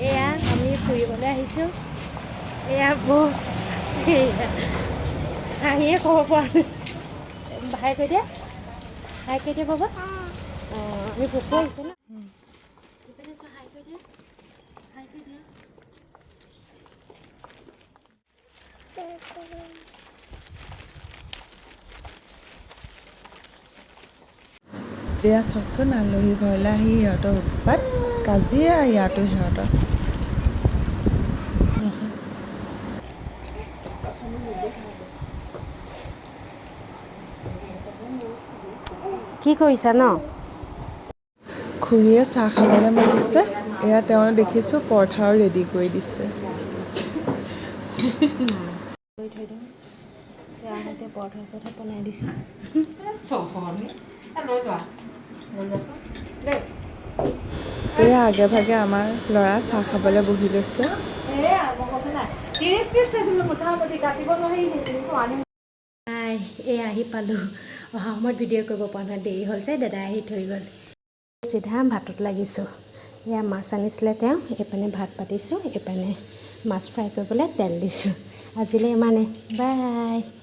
এয়া আমি ফুৰিবলৈ আহিছোঁ এয়া হাঁহিয়ে ক'ব পৰা নাই হাই কৈ দিয়া বাবা অঁ আমি ভোকো আহিছে ন হাই কৈ দিয়া এয়া চাওকচোন আলহী ঘৰলৈ আহি সিহঁতৰ উৎপাত কাজিয়া ইয়াতো সিহঁতৰ কি কৰিছা ন খুৰীয়ে চাহ খাবলৈ মাতিছে এয়া তেওঁ দেখিছোঁ পৰঠাও ৰেডি কৰি দিছে পৰঠা চৰঠা বনাই দিছোঁ এয়া আগে ভাগে আমাৰ ল'ৰা চাহ খাবলৈ বহি লৈছে নাই এই আহি পালোঁ অহা সময়ত ভিডিঅ' কৰিব পৰা নাই দেৰি হ'ল যে দাদাই আহি থৈ গ'ল চিধা ভাতত লাগিছোঁ এয়া মাছ আনিছিলে তেওঁ এইপিনে ভাত পাতিছোঁ এইপিনে মাছ ফ্ৰাই কৰিবলৈ তেল দিছোঁ আজিলৈ ইমানে বাই